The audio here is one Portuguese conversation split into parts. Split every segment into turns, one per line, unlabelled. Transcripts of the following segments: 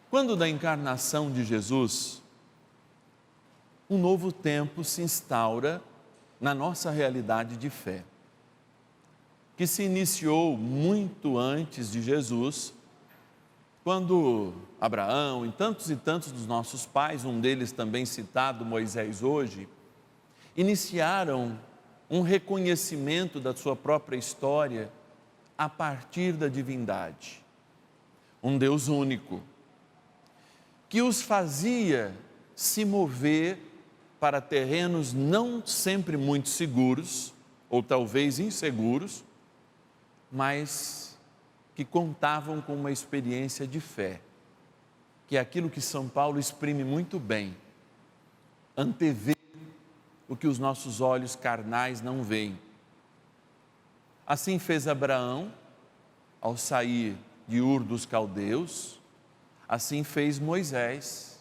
Quando da encarnação de Jesus, um novo tempo se instaura na nossa realidade de fé, que se iniciou muito antes de Jesus, quando Abraão e tantos dos nossos pais, um deles também citado, Moisés hoje, iniciaram um reconhecimento da sua própria história a partir da divindade. Um Deus único, que os fazia se mover para terrenos não sempre muito seguros, ou talvez inseguros, mas que contavam com uma experiência de fé, que é aquilo que São Paulo exprime muito bem, antever o que os nossos olhos carnais não veem. Assim fez Abraão ao sair de Ur dos Caldeus, assim fez Moisés,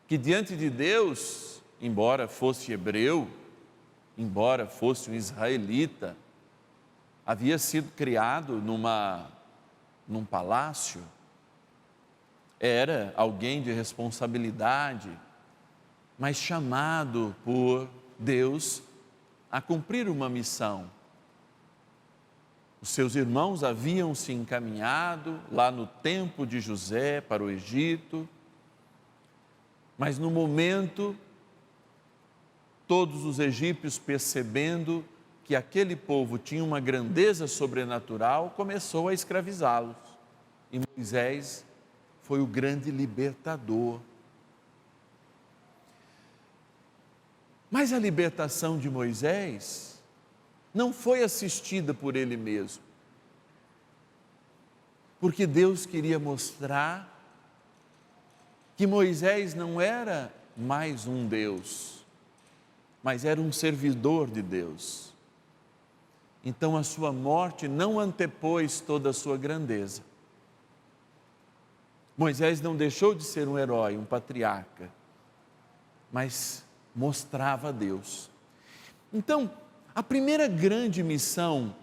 que diante de Deus, embora fosse hebreu, embora fosse um israelita, havia sido criado num palácio, era alguém de responsabilidade, mas chamado por Deus a cumprir uma missão. Os seus irmãos haviam se encaminhado lá no tempo de José para o Egito, mas no momento, todos os egípcios, percebendo que aquele povo tinha uma grandeza sobrenatural, começou a escravizá-los. E Moisés foi o grande libertador. Mas a libertação de Moisés não foi assistida por ele mesmo, porque Deus queria mostrar que Moisés não era mais um Deus, mas era um servidor de Deus. Então a sua morte não antepôs toda a sua grandeza. Moisés não deixou de ser um herói, um patriarca, mas mostrava a Deus. Então, a primeira grande missão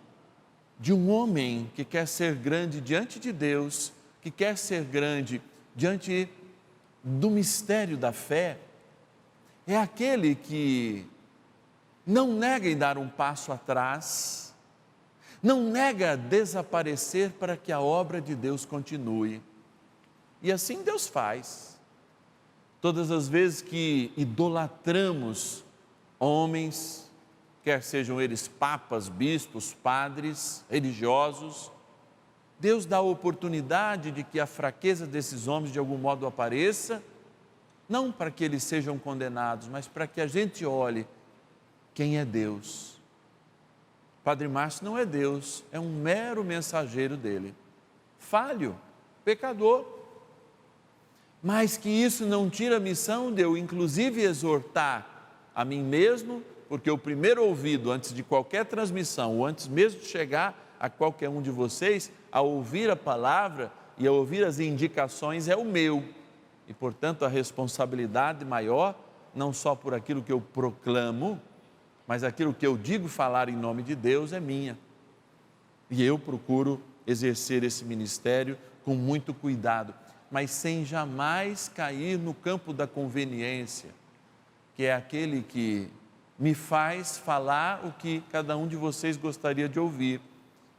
de um homem que quer ser grande diante de Deus, que quer ser grande diante do mistério da fé, é aquele que não nega em dar um passo atrás, não nega desaparecer para que a obra de Deus continue. E assim Deus faz. Todas as vezes que idolatramos homens, quer sejam eles papas, bispos, padres, religiosos, Deus dá a oportunidade de que a fraqueza desses homens de algum modo apareça, não para que eles sejam condenados, mas para que a gente olhe quem é Deus. Padre Márcio não é Deus, é um mero mensageiro dele, falho, pecador, mas que isso não tira a missão de eu inclusive exortar a mim mesmo, porque o primeiro ouvido, antes de qualquer transmissão, ou antes mesmo de chegar a qualquer um de vocês, a ouvir a palavra e a ouvir as indicações é o meu. E, portanto, a responsabilidade maior, não só por aquilo que eu proclamo, mas aquilo que eu digo falar em nome de Deus é minha. E eu procuro exercer esse ministério com muito cuidado, mas sem jamais cair no campo da conveniência, que é aquele que me faz falar o que cada um de vocês gostaria de ouvir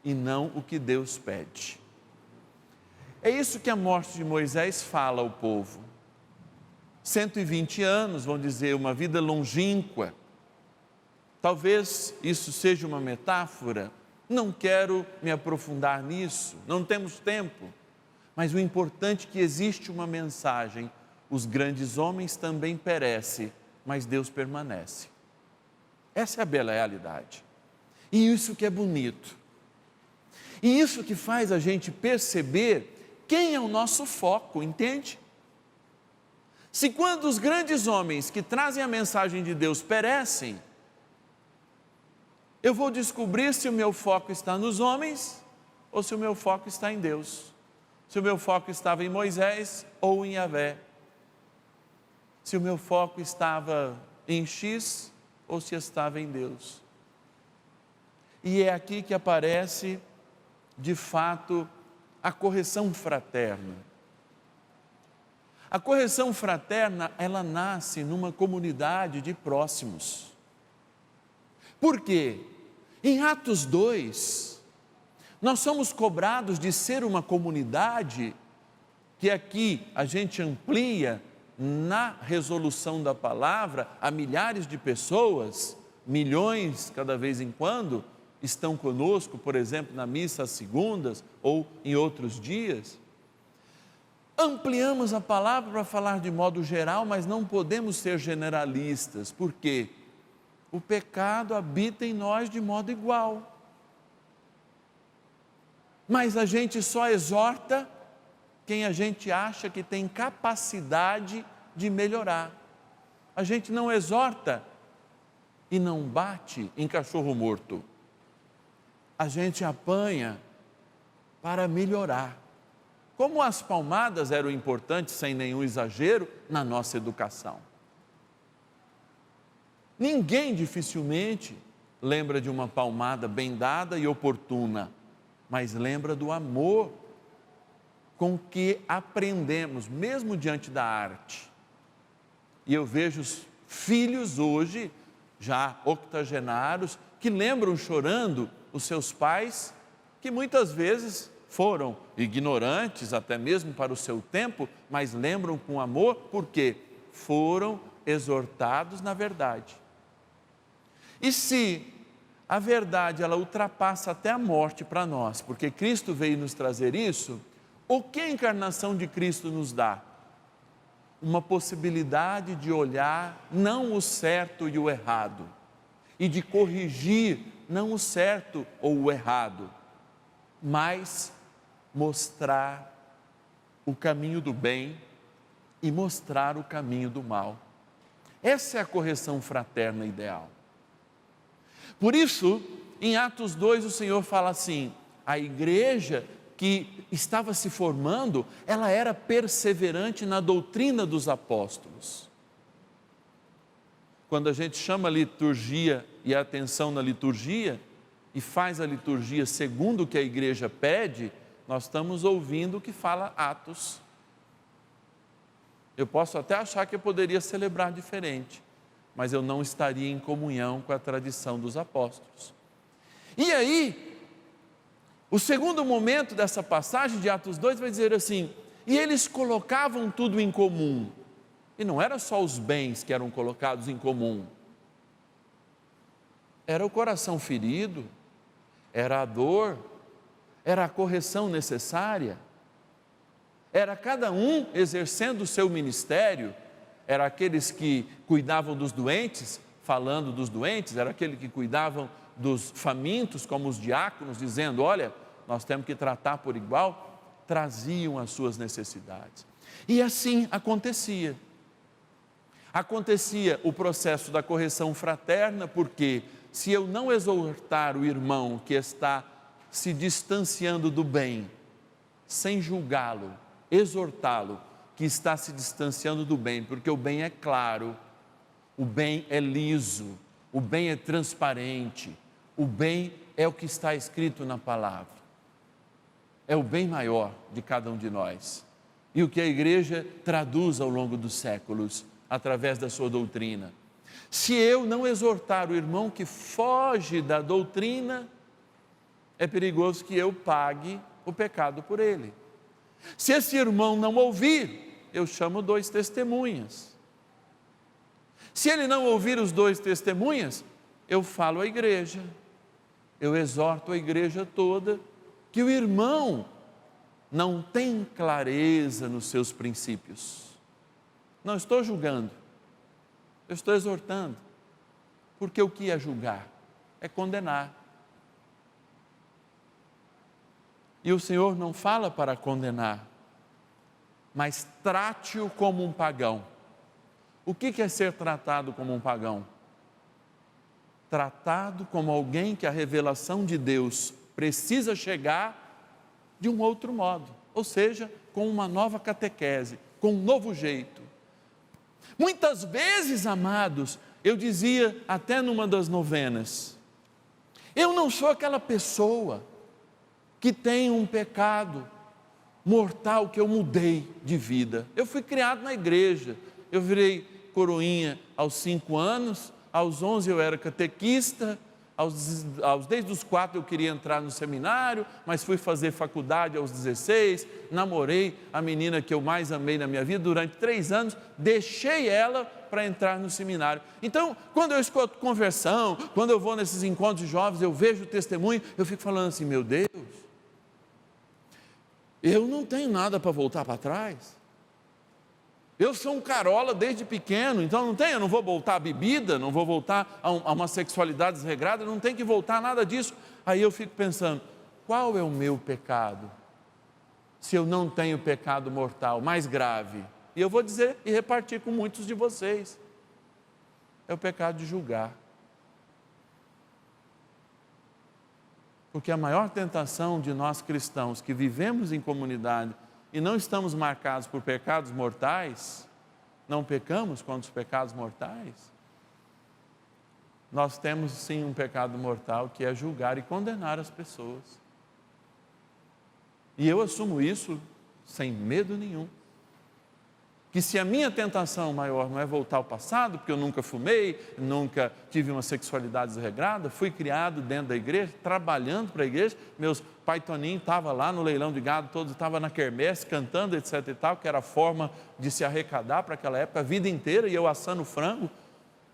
e não o que Deus pede. É isso que a morte de Moisés fala ao povo. 120 anos, vão dizer, uma vida longínqua. Talvez isso seja uma metáfora, não quero me aprofundar nisso, não temos tempo. Mas o importante é que existe uma mensagem: os grandes homens também perecem, mas Deus permanece. Essa é a bela realidade. E isso que é bonito. E isso que faz a gente perceber quem é o nosso foco, entende? Se quando os grandes homens que trazem a mensagem de Deus perecem, eu vou descobrir se o meu foco está nos homens ou se o meu foco está em Deus. Se o meu foco estava em Moisés ou em Yahvé. Se o meu foco estava em X ou se estava em Deus. E é aqui que aparece, de fato, a correção fraterna. A correção fraterna, ela nasce numa comunidade de próximos. Por quê? Em Atos 2, nós somos cobrados de ser uma comunidade que aqui a gente amplia na resolução da palavra a milhares de pessoas, milhões cada vez em quando, estão conosco, por exemplo, na missa às segundas ou em outros dias. Ampliamos a palavra para falar de modo geral, mas não podemos ser generalistas, porque o pecado habita em nós de modo igual. Mas a gente só exorta quem a gente acha que tem capacidade de melhorar. A gente não exorta e não bate em cachorro morto. A gente apanha para melhorar. Como as palmadas eram importantes, sem nenhum exagero, na nossa educação. Ninguém dificilmente lembra de uma palmada bem dada e oportuna, mas lembra do amor com que aprendemos, mesmo diante da arte. E eu vejo os filhos hoje, já octogenários, que lembram chorando os seus pais, que muitas vezes foram ignorantes, até mesmo para o seu tempo, mas lembram com amor, porque foram exortados na verdade. E se a verdade, ela ultrapassa até a morte para nós, porque Cristo veio nos trazer isso, o que a encarnação de Cristo nos dá? Uma possibilidade de olhar não o certo e o errado, e de corrigir não o certo ou o errado, mas mostrar o caminho do bem e mostrar o caminho do mal. Essa é a correção fraterna ideal. Por isso, em Atos 2, o Senhor fala assim: a igreja que estava se formando, ela era perseverante na doutrina dos apóstolos. Quando a gente chama a liturgia e a atenção na liturgia, e faz a liturgia segundo o que a igreja pede, nós estamos ouvindo o que fala Atos. Eu posso até achar que eu poderia celebrar diferente, mas eu não estaria em comunhão com a tradição dos apóstolos. E aí, o segundo momento dessa passagem de Atos 2 vai dizer assim: e eles colocavam tudo em comum. E não era só os bens que eram colocados em comum. Era o coração ferido, era a dor, era a correção necessária, era cada um exercendo o seu ministério, era aqueles que cuidavam dos doentes, falando dos doentes, era aquele que cuidavam dos famintos, como os diáconos, dizendo: olha, nós temos que tratar por igual, traziam as suas necessidades. E assim acontecia. Acontecia o processo da correção fraterna, porque se eu não exortar o irmão que está se distanciando do bem, sem julgá-lo, exortá-lo, que está se distanciando do bem, porque o bem é claro, o bem é liso, o bem é transparente, o bem é o que está escrito na palavra, é o bem maior de cada um de nós, e o que a igreja traduz ao longo dos séculos, através da sua doutrina. Se eu não exortar o irmão que foge da doutrina, é perigoso que eu pague o pecado por ele. Se esse irmão não ouvir, eu chamo 2 testemunhas. Se ele não ouvir os 2 testemunhas, eu falo à igreja, eu exorto a igreja toda, que o irmão não tem clareza nos seus princípios. Não estou julgando, eu estou exortando, porque o que é julgar? É condenar. E o Senhor não fala para condenar, mas trate-o como um pagão. O que é ser tratado como um pagão? Tratado como alguém que a revelação de Deus precisa chegar de um outro modo, ou seja, com uma nova catequese, com um novo jeito. Muitas vezes, amados, eu dizia até numa das novenas, eu não sou aquela pessoa que tem um pecado mortal que eu mudei de vida. Eu fui criado na igreja, eu virei coroinha aos 5 anos, aos 11 eu era catequista, desde os 4 eu queria entrar no seminário, mas fui fazer faculdade aos 16, namorei a menina que eu mais amei na minha vida durante 3 anos, deixei ela para entrar no seminário. Então, quando eu escuto conversão, quando eu vou nesses encontros de jovens, eu vejo o testemunho, eu fico falando assim, meu Deus, eu não tenho nada para voltar para trás. Eu sou um carola desde pequeno, então eu não vou voltar à bebida, não vou voltar a uma sexualidade desregrada, não tem que voltar a nada disso. Aí eu fico pensando, qual é o meu pecado? Se eu não tenho pecado mortal, mais grave. E eu vou dizer e repartir com muitos de vocês. É o pecado de julgar. Porque a maior tentação de nós cristãos que vivemos em comunidade e não estamos marcados por pecados mortais, não pecamos contra os pecados mortais, nós temos sim um pecado mortal que é julgar e condenar as pessoas. E eu assumo isso sem medo nenhum. Que se a minha tentação maior não é voltar ao passado, porque eu nunca fumei, nunca tive uma sexualidade desregrada, fui criado dentro da igreja, trabalhando para a igreja, meus pai Toninho estava lá no leilão de gado, todos estavam na quermesse, cantando, etc e tal, que era a forma de se arrecadar para aquela época, a vida inteira, e eu assando frango,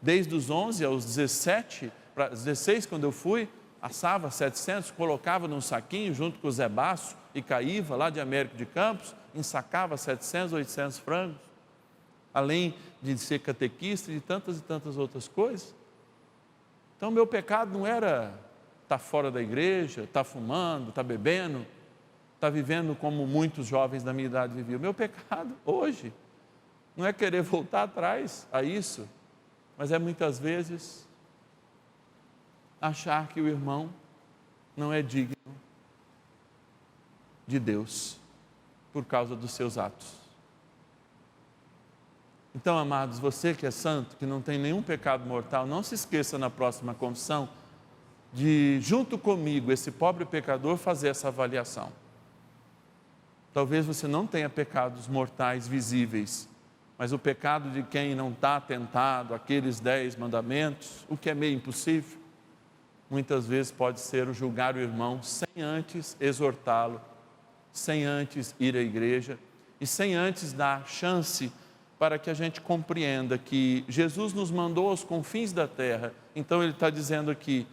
desde os 11 aos 17, para 16 quando eu fui, assava 700, colocava num saquinho junto com o Zé Basso e Caíva, lá de Américo de Campos, ensacava 700, 800 frangos, além de ser catequista e de tantas e tantas outras coisas. Então, meu pecado não era estar fora da igreja, estar fumando, estar bebendo, estar vivendo como muitos jovens da minha idade viviam. Meu pecado hoje não é querer voltar atrás a isso, mas é muitas vezes achar que o irmão não é digno de Deus por causa dos seus atos. Então, amados, você que é santo, que não tem nenhum pecado mortal, não se esqueça na próxima confissão de, junto comigo, esse pobre pecador, fazer essa avaliação. Talvez você não tenha pecados mortais visíveis, mas o pecado de quem não está atentado àqueles 10 mandamentos, o que é meio impossível, muitas vezes pode ser o julgar o irmão sem antes exortá-lo, sem antes ir à igreja e sem antes dar chance para que a gente compreenda que Jesus nos mandou aos confins da terra. Então ele está dizendo aqui,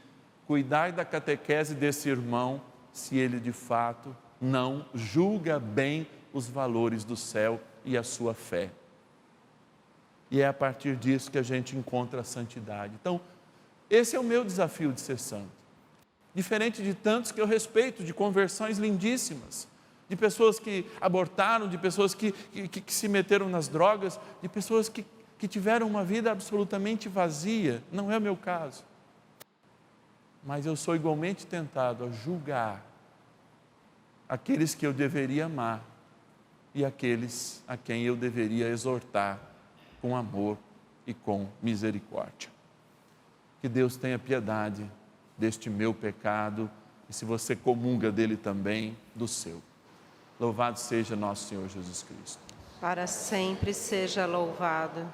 cuidai da catequese desse irmão, se ele de fato não julga bem os valores do céu e a sua fé. E é a partir disso que a gente encontra a santidade. Então, esse é o meu desafio de ser santo. Diferente de tantos que eu respeito, de conversões lindíssimas, de pessoas que abortaram, de pessoas que se meteram nas drogas, de pessoas que tiveram uma vida absolutamente vazia. Não é o meu caso. Mas eu sou igualmente tentado a julgar aqueles que eu deveria amar e aqueles a quem eu deveria exortar com amor e com misericórdia. Que Deus tenha piedade deste meu pecado e, se você comunga dele também, do seu. Louvado seja nosso Senhor Jesus Cristo.
Para sempre seja louvado.